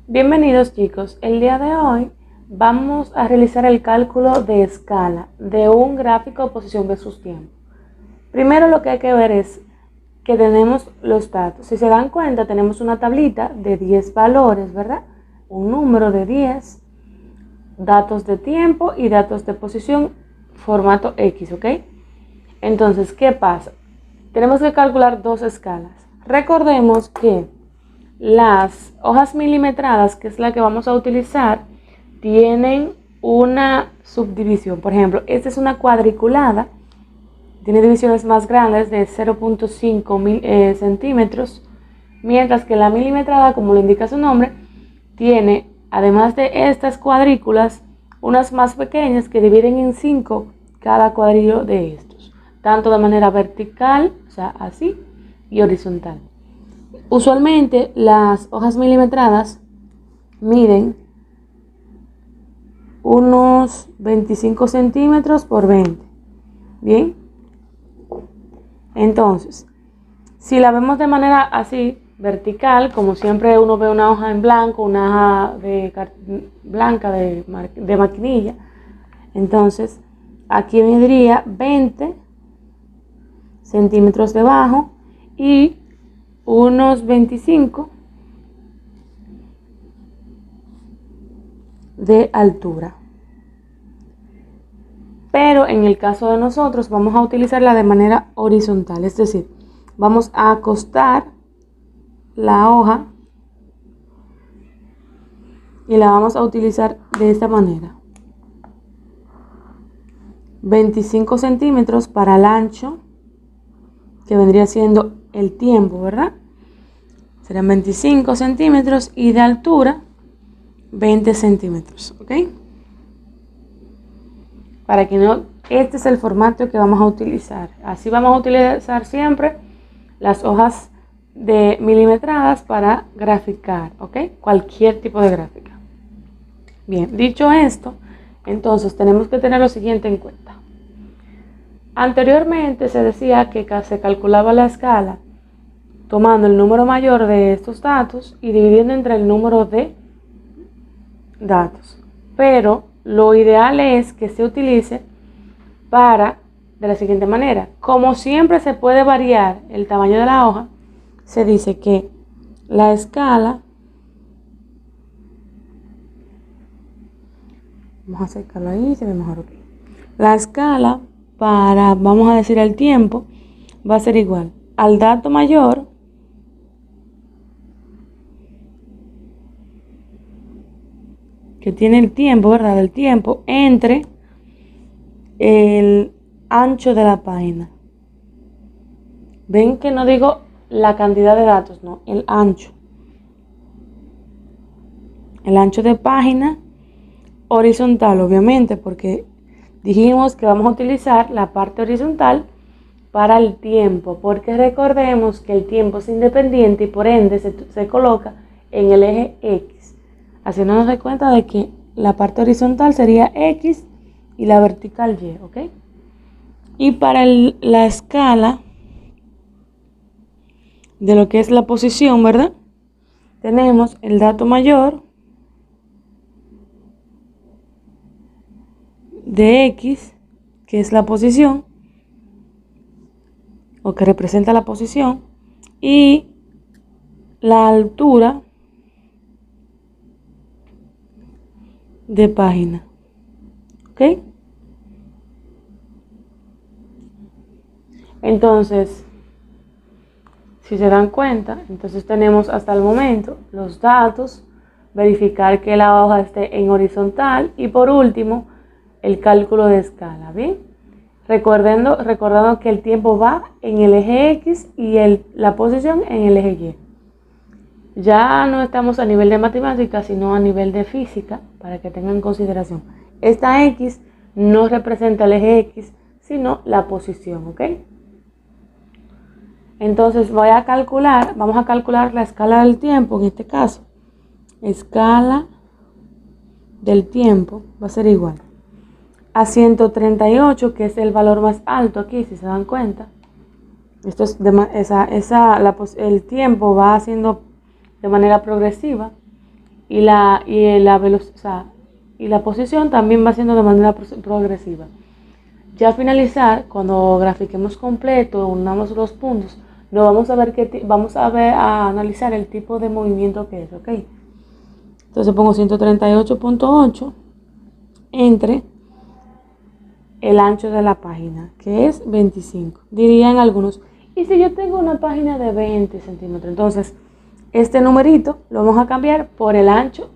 Bienvenidos chicos, el día de hoy vamos a realizar el cálculo de escala de un gráfico de posición versus tiempo. Primero lo que hay que ver es que tenemos los datos. Si se dan cuenta, tenemos una tablita de 10 valores, ¿verdad? Un número de 10, datos de tiempo y datos de posición, formato X, ¿ok? Entonces, ¿qué pasa? Tenemos que calcular dos escalas. Recordemos que las hojas milimetradas, que es la que vamos a utilizar, tienen una subdivisión. Por ejemplo, esta es una cuadriculada, tiene divisiones más grandes de 0.5 centímetros, mientras que la milimetrada, como lo indica su nombre, tiene, además de estas cuadrículas, unas más pequeñas que dividen en 5 cada cuadrillo de estos, tanto de manera vertical, o sea, así, y horizontal. Usualmente las hojas milimetradas miden unos 25 centímetros por 20. Bien, entonces, si la vemos de manera así, vertical, como siempre uno ve una hoja en blanco, una hoja blanca de maquinilla, entonces aquí mediría 20 centímetros debajo y unos 25 de altura. Pero en el caso de nosotros vamos a utilizarla de manera horizontal, es decir, vamos a acostar la hoja y la vamos a utilizar de esta manera. 25 centímetros para el ancho, que vendría siendo el tiempo, ¿verdad? Serían 25 centímetros y de altura 20 centímetros, ¿ok? Para que no, este es el formato que vamos a utilizar. Así vamos a utilizar siempre las hojas de milimetradas para graficar, ¿ok? Cualquier tipo de gráfica. Bien, dicho esto, entonces tenemos que tener lo siguiente en cuenta. Anteriormente se decía que se calculaba la escala tomando el número mayor de estos datos y dividiendo entre el número de datos. Pero lo ideal es que se utilice de la siguiente manera. Como siempre se puede variar el tamaño de la hoja, se dice que la escala, vamos a acercarlo ahí, se ve mejor aquí. La escala vamos a decir, el tiempo, va a ser igual al dato mayor que tiene el tiempo, ¿verdad? El tiempo entre el ancho de la página. Ven que no digo la cantidad de datos, no, el ancho. El ancho de página horizontal, obviamente, porque dijimos que vamos a utilizar la parte horizontal para el tiempo, porque recordemos que el tiempo es independiente y por ende se coloca en el eje X, haciéndonos de cuenta de que la parte horizontal sería X y la vertical Y, ¿ok? Y para la escala de lo que es la posición, ¿verdad? Tenemos el dato mayor de X, que es la posición, o que representa la posición, y la altura de página, ¿ok? Entonces, si se dan cuenta, entonces tenemos hasta el momento los datos, verificar que la hoja esté en horizontal y por último el cálculo de escala, ¿bien? Recordando que el tiempo va en el eje X y la posición en el eje Y. Ya no estamos a nivel de matemáticas, sino a nivel de física, para que tengan en consideración. Esta X no representa el eje X, sino la posición, ¿ok? Entonces vamos a calcular la escala del tiempo, en este caso. Escala del tiempo va a ser igual a 138, que es el valor más alto aquí, si se dan cuenta. Esto es el tiempo va haciendo de manera progresiva la velocidad y la posición también va siendo de manera progresiva. Ya al finalizar, cuando grafiquemos completo, unamos los puntos, nos vamos a analizar el tipo de movimiento que es, ¿ok? Entonces pongo 138.8 entre el ancho de la página, que es 25. Dirían algunos, y si yo tengo una página de 20 centímetros, entonces este numerito lo vamos a cambiar por el ancho.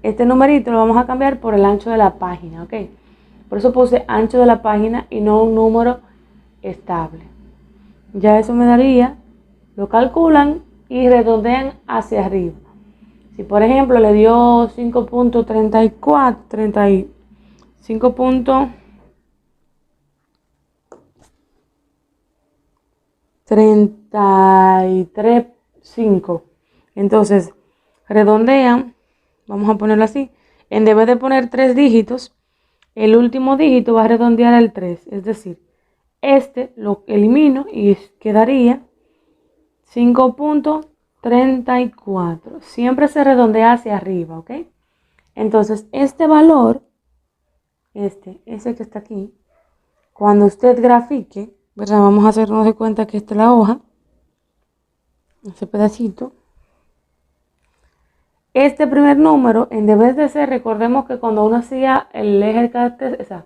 Este numerito lo vamos a cambiar por el ancho de la página, ¿ok? Por eso puse ancho de la página y no un número estable. Ya eso me daría, lo calculan y redondean hacia arriba. Si por ejemplo le dio 5.34, 5.33.5, entonces redondean, vamos a ponerlo así, en vez de poner 3 dígitos, el último dígito va a redondear al 3, es decir, este lo elimino y quedaría 5.34. Siempre se redondea hacia arriba, ¿ok? Entonces, este valor, ese que está aquí, cuando usted grafique, ¿verdad? Vamos a hacernos de cuenta que esta es la hoja, ese pedacito. Este primer número, en vez de ser, recordemos que cuando uno hacía el eje cartesiano,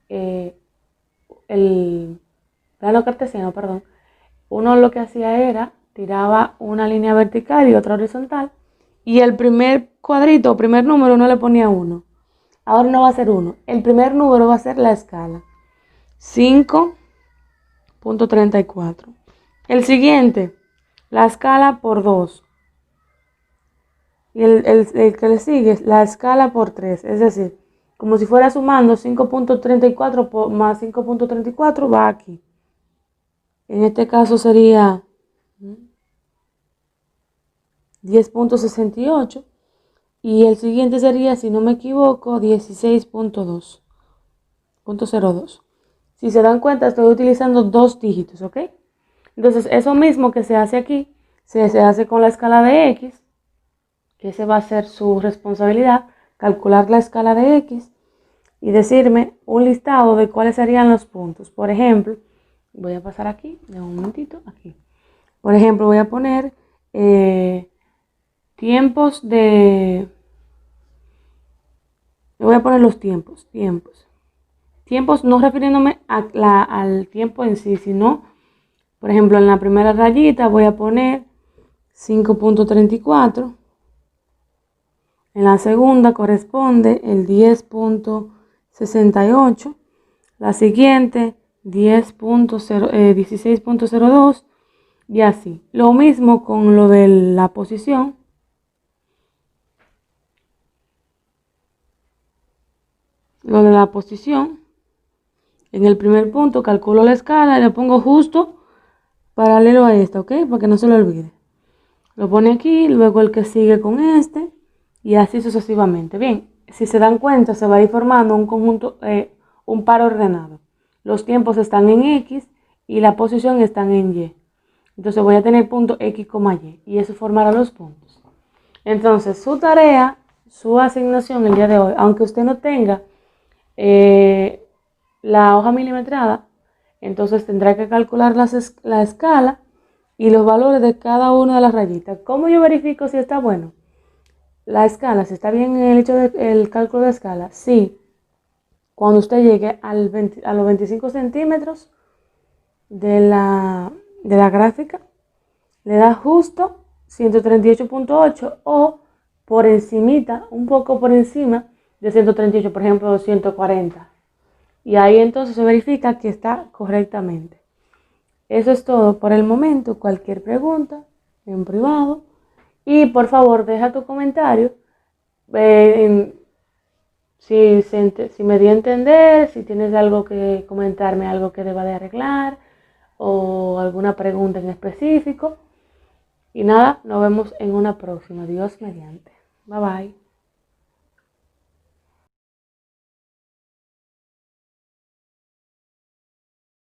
el plano cartesiano, perdón, uno lo que hacía era, tiraba una línea vertical y otra horizontal, y el primer cuadrito o primer número uno le ponía 1. Ahora no va a ser 1, el primer número va a ser la escala, 5.34. El siguiente, la escala por 2. Y el que le sigue es la escala por 3, es decir, como si fuera sumando 5.34 más 5.34 va aquí. En este caso sería 10.68 y el siguiente sería, si no me equivoco, 16.02. Si se dan cuenta, estoy utilizando 2 dígitos, ¿ok? Entonces, eso mismo que se hace aquí, se hace con la escala de X, que ese va a ser su responsabilidad, calcular la escala de X y decirme un listado de cuáles serían los puntos. Por ejemplo, voy a pasar aquí, de un momentito, aquí. Por ejemplo, voy a poner voy a poner los tiempos. Tiempos no refiriéndome al tiempo en sí, sino, por ejemplo, en la primera rayita voy a poner 5.34. En la segunda corresponde el 10.68. La siguiente 16.02 y así. Lo mismo con lo de la posición. En el primer punto calculo la escala y lo pongo justo paralelo a esta, ¿ok? Para que no se lo olvide. Lo pone aquí, luego el que sigue con este y así sucesivamente. Bien, si se dan cuenta se va a ir formando un conjunto, un par ordenado. Los tiempos están en X y la posición están en Y. Entonces voy a tener punto X, Y y eso formará los puntos. Entonces su tarea, su asignación el día de hoy, aunque usted no tenga la hoja milimetrada, entonces tendrá que calcular la escala y los valores de cada una de las rayitas. ¿Cómo yo verifico si está bueno? La escala, si está bien el hecho del cálculo de escala, sí. Cuando usted llegue a los 25 centímetros de la gráfica, le da justo 138.8 o por encimita, un poco por encima de 138, por ejemplo 140. Y ahí entonces se verifica que está correctamente. Eso es todo por el momento. Cualquier pregunta en privado. Y por favor deja tu comentario. Si me dio a entender, si tienes algo que comentarme, algo que deba de arreglar o alguna pregunta en específico. Y nada, nos vemos en una próxima. Dios mediante. Bye bye.